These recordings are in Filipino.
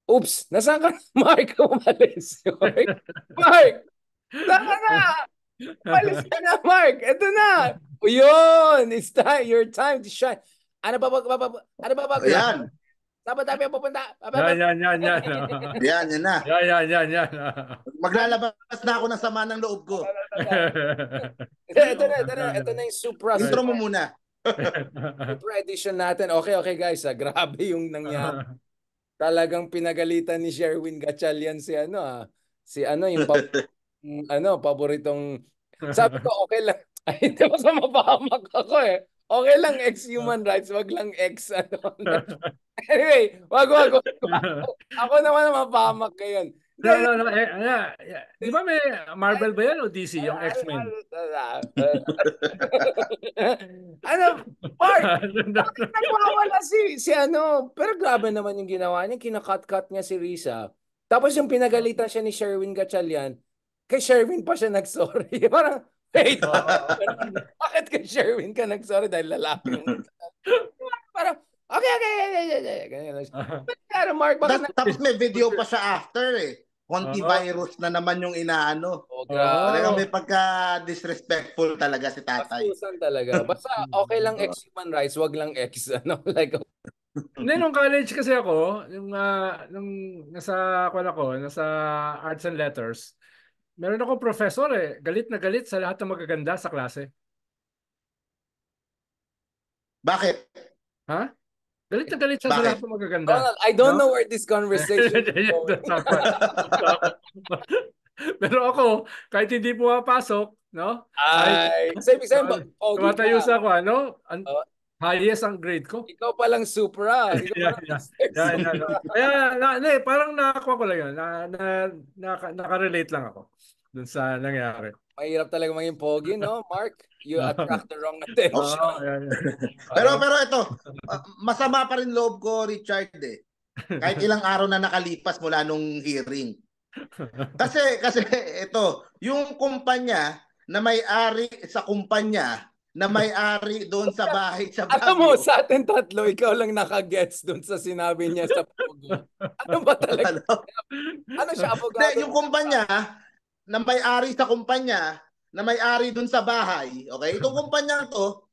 Oops, nasaan ka? Mark, umalis. Mark, Mark, saan ka na? Umalis ka na, Mark. Ito na. O yun, it's time, your time to shine. Ano ba bago yan? Ayan. Saan ba tayo pupunta? Yan. Ayan, yan na. Yan. Maglalabas na ako ng sama ng loob ko. Ito na yung Supra. Intro mo muna. Supra edition natin. Okay, guys. Grabe yung nangyari. Talagang pinagalitan ni Sherwin Gatchalian si yung paboritong. Sabi ko, okay lang. Ay, hindi ko sa mapahamak ako eh. Okay lang ex-human rights, wag lang ex Anyway, wag. Ako naman ang mapahamak ngayon. No. Di ba may Marvel ba yan o DC, yung X-Men? Ano, Mark, bakit nagwawala pero grabe naman yung ginawa niya, kinakat-cut niya si Risa. Tapos yung pinagalitan siya ni Sherwin Gatchalian, kay Sherwin pa siya nag-sorry. Parang, wait, bakit kay Sherwin ka nag-sorry dahil lalaki yung parang, okay. Pero Mark, bakit Tapos may video pa siya after eh. Conti-virus na naman yung inaano. Talagang may pagka-disrespectful talaga si tatay. Kasusan talaga. Basta okay lang ex-human rights, wag lang ex, like, Hindi, nung college kasi ako, nung nasa Arts and Letters, meron akong professor galit na galit sa lahat ng magaganda sa klase. Bakit? Ha? Galit na galit siya sa lahat ng magaganda. Donald, I don't know where this conversation is going. Pero ako, kahit hindi pumapasok, no? Sabi, tumatayo sa ako, highest ang grade ko. Ikaw palang Supra. Kaya, parang nakakuha ko lang yun. Nakarelate lang ako dun sa nangyari. Mahirap talaga maging pogi, no, Mark? You attract the wrong attention. Pero ito, masama pa rin loob ko, Richard eh. Kahit ilang araw na nakalipas mula nung hearing. Kasi ito, yung kumpanya na may-ari sa kumpanya na may-ari doon sa bahay sa Baguio. Alam mo, sa atin tatlo, ikaw lang nakagets doon sa sinabi niya sa Pogo. Ano ba talaga? Ano siya, abogado? Yung kumpanya na may-ari sa kumpanya na may-ari doon sa bahay. Okay? Itong kumpanyang to,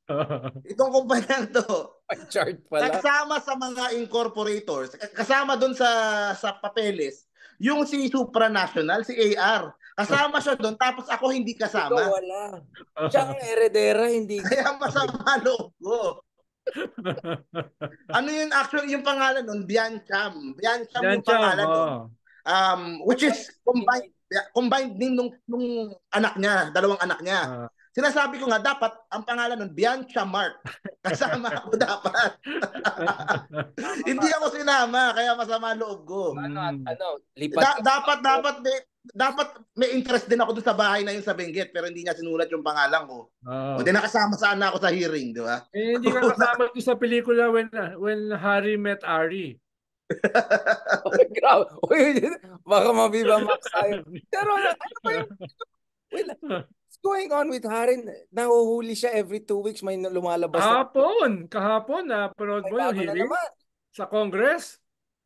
chart pala. Kasama sa mga incorporators, kasama doon sa papeles, yung si Supranational, si AR. Kasama siya doon, tapos ako hindi kasama. Ikaw wala. Siya ang heredera, hindi. Kaya masama loob ko. Ano yun actually yung pangalan nun? Biancham. Biancham yung pangalan nun. Which is combined din nung anak niya, dalawang anak niya. Sinasabi ko nga, dapat ang pangalan nun, Bianca Mark. Kasama ako dapat. Hindi ako sinama, kaya masama loob ko. Dapat may interest din ako doon sa bahay na yun sa Benguet, pero hindi niya sinulat yung pangalan ko. O di nakasama sana ako sa hearing, di ba? Hindi ka kasama doon sa pelikula when Harry met Ari. Grabe. Baka mabiba Max tayo. Pero ano ba yung what's going on with Harry? Nahuhuli siya every 2 weeks, may lumalabas. Kahapon napanood mo yung hearing sa Congress.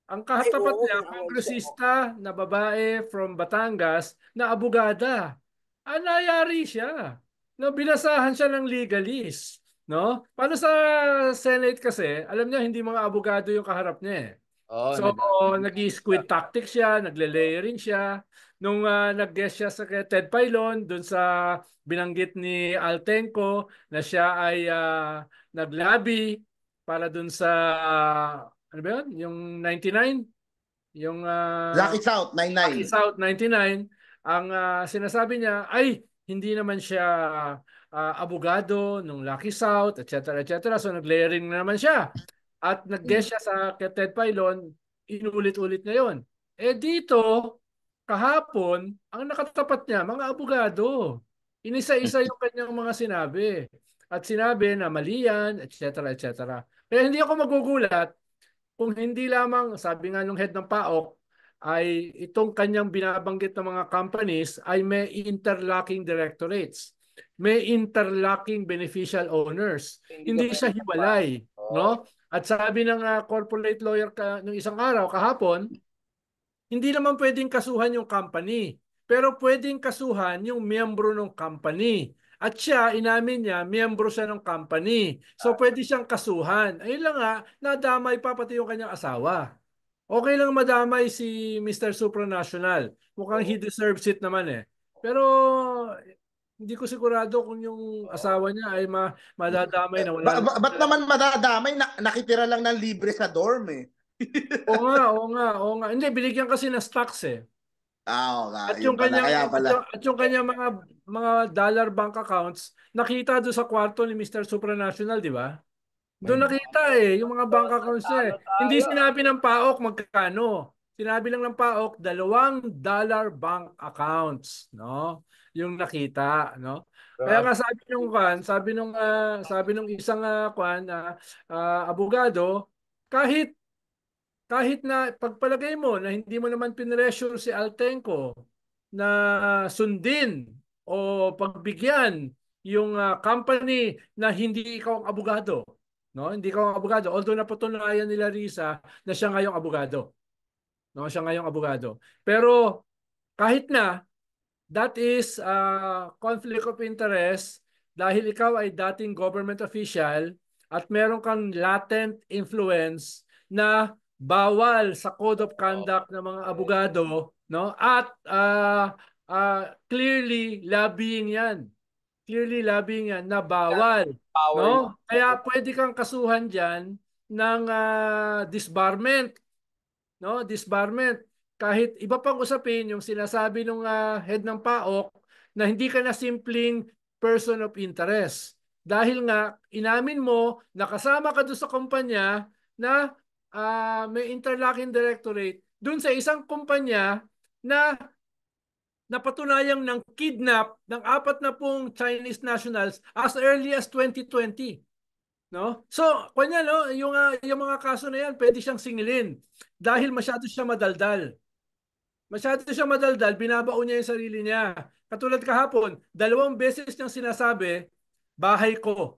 Ang katapat niya, kongresista na babae from Batangas na abogada. Nangyari siya. Binasahan siya ng legalist. No? Paano sa Senate kasi, alam niya hindi mga abogado yung kaharap niya so, nag-squid tactics siya, nagle-layering siya. Nung nag-guest siya sa Ted Pailon, dun sa binanggit ni Altenco na siya ay naglabi para dun sa, ano ba yun? Yung 99? Yung Lucky South 99. Lucky South 99. Ang sinasabi niya ay hindi naman siya abogado nung Lucky South, etc. So, nag-layering na naman siya. At nag-guest siya sa Ted Pailon, inulit-ulit niya yun. Dito, kahapon, ang nakatapat niya, mga abogado. Inisa-isa yung kanyang mga sinabi. At sinabi na mali yan, etc. Kaya hindi ako magugulat kung hindi lamang, sabi nga nung head ng PAOK, ay itong kanyang binabanggit ng mga companies ay may interlocking directorates. May interlocking beneficial owners. Hindi siya hiwalay. No? At sabi ng corporate lawyer nung isang araw, kahapon, hindi naman pwedeng kasuhan yung company. Pero pwedeng kasuhan yung miyembro ng company. At siya, inamin niya, miyembro siya ng company. So pwede siyang kasuhan. Ayun lang nga, nadamay pa pati yung kanyang asawa. Okay lang madamay si Mr. Supranational. Mukhang he deserves it naman eh. Pero hindi ko sigurado kung yung asawa niya ay madadamay na wala naman. Ba't naman madadamay? Nakitira lang ng libre sa dorm eh. Oo nga, oo nga, oo nga. Hindi, binigyan kasi ng stocks eh. Oo nga, At yun yung pala. kanyang Kaya pala. at yung kanyang mga dollar bank accounts nakita doon sa kwarto ni Mr. Supranational, di ba? Doon nakita eh, yung mga bank accounts niya eh. Hindi sinabi ng PAOK magkano. Sinabi lang ng PAOK, $2 bank accounts, no? Yung nakita, no? Kaya nga sabi nung sabi nung isang abogado, kahit na pagpalagay mo na hindi mo naman pinressure si Altenco na sundin o pagbigyan yung company na hindi ikaw ang abogado. No? Hindi ikaw ang abogado. Although napatunayan nila Risa na siya ngayong abogado. No? Siya ngayong abogado. Pero kahit na, that is conflict of interest dahil ikaw ay dating government official at meron kang latent influence na bawal sa code of conduct ng mga abogado, no? At clearly lobbying 'yan. Clearly lobbying 'yan na bawal, no? Kaya pwede kang kasuhan diyan ng disbarment, no? Disbarment. Kahit iba pang usapin yung sinasabi ng head ng PAOK na hindi ka na simpleng person of interest. Dahil nga inamin mo na kasama ka doon sa kumpanya na may interlocking directorate doon sa isang kumpanya na napatunayang ng kidnap ng 40 Chinese nationals as early as 2020. No? So, kanya no, yung mga kaso na yan, pwede siyang singilin dahil masyado siya madaldal. Masyado siya madaldal, binabaon niya yung sarili niya. Katulad kahapon, 2 beses niyang sinasabi, bahay ko.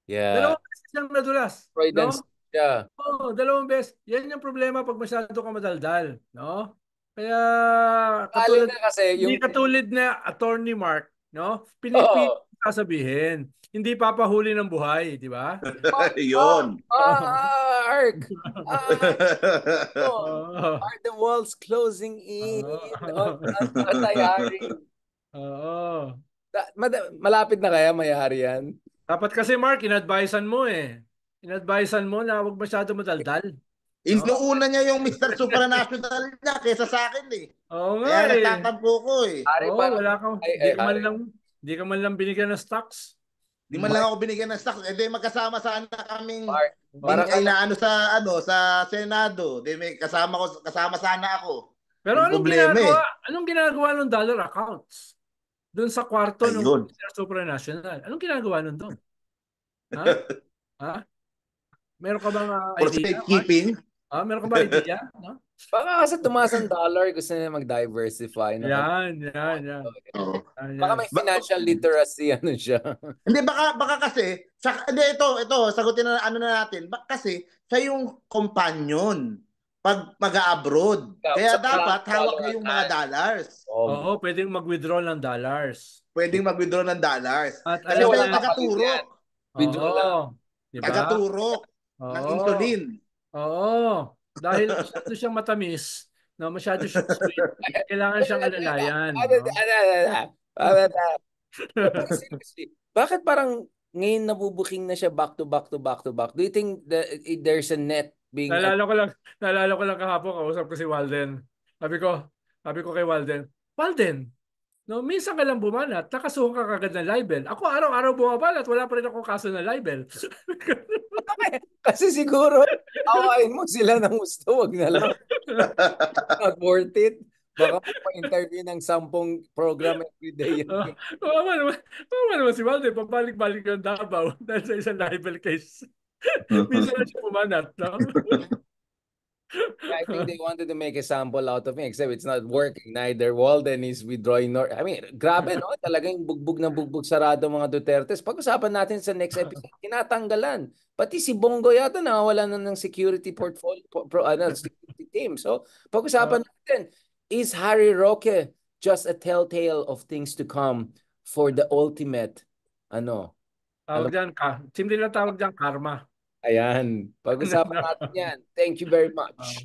Yeah. 2 beses niyang nadulas. No? Yeah. Oo, 2 beses. Yan yung problema pag masyado ka madaldal. No? Kaya, hindi katulad na Attorney Mark, no? Pinipilit sasabihin. Hindi papahuli ng buhay, di ba? Yun. Mark! Are the walls closing in on Tayari? Oo. Malapit na kaya mayari yan? Dapat kasi Mark, inadvisean mo eh. Inadvisean mo na huwag masyado madaldal. Inuuna niya yung Mr. Supranational niya kaysa sa akin eh. Oo nga Kaya eh. nagtatampo ko eh. Oo, wala kang, di ka man lang binigyan ng stocks. Di man lang ako binigyan ng stocks. Eh, di magkasama sana kaming inaano sa Senado. Di may kasama sana ako. Pero anong ginagawa ng dollar accounts? Doon sa kwarto ng Mr. Supranational. Anong ginagawa nun doon? Ha? Ha? Meron ka bang for idea? safekeeping? Meron ka ba idea? No? Baka kasi tumaas ang dollar, gusto nila mag-diversify. Yan. Baka may financial literacy, ano siya. Hindi, baka kasi, ito, sagutin na natin. Kasi, siya yung companion pag mag-abroad. Kaya dapat hawak niya yung mga dollars. Oo, pwedeng mag-withdraw ng dollars. At kasi siya yung taga-turok. Withdraw lang. Diba? Taga-turok ng insulin. Oo. Dahil masyado siyang matamis, no? Masyado siyang sweet. Kailangan siyang alalayan. Seriously, bakit parang ngayon nabubuking na siya back to back? Do you think there's a net being... Naalala ko lang kahapon, kausap ko si Walden. Sabi ko kay Walden, no, minsan ka lang bumanat, nakasuhan ka kagad ng libel. Ako araw-araw bumabanat, wala pa rin akong kaso ng libel. Kasi siguro, awain mo sila ng gusto, wag na lang. Not worth it. Baka pa-interview ng 10 program every day. Kawawa naman si Walden, pabalik-balik ng Davao dahil sa isang libel case. Minsan na siya bumanat, no? I think they wanted to make a sample out of me, except it's not working. Neither Walden is withdrawing nor... I mean, grabe, no? Talagang bugbog na bugbog sarado mga Dutertes. Pag-usapan natin sa next episode, tinatanggalan. Pati si Bongo yata nawawala na ng security portfolio, security team. So, pag-usapan natin, is Harry Roque just a telltale of things to come for the ultimate, Tawag dyan, simple na tawag dyan, karma. Ayan, pag-usapan natin yan. Thank you very much.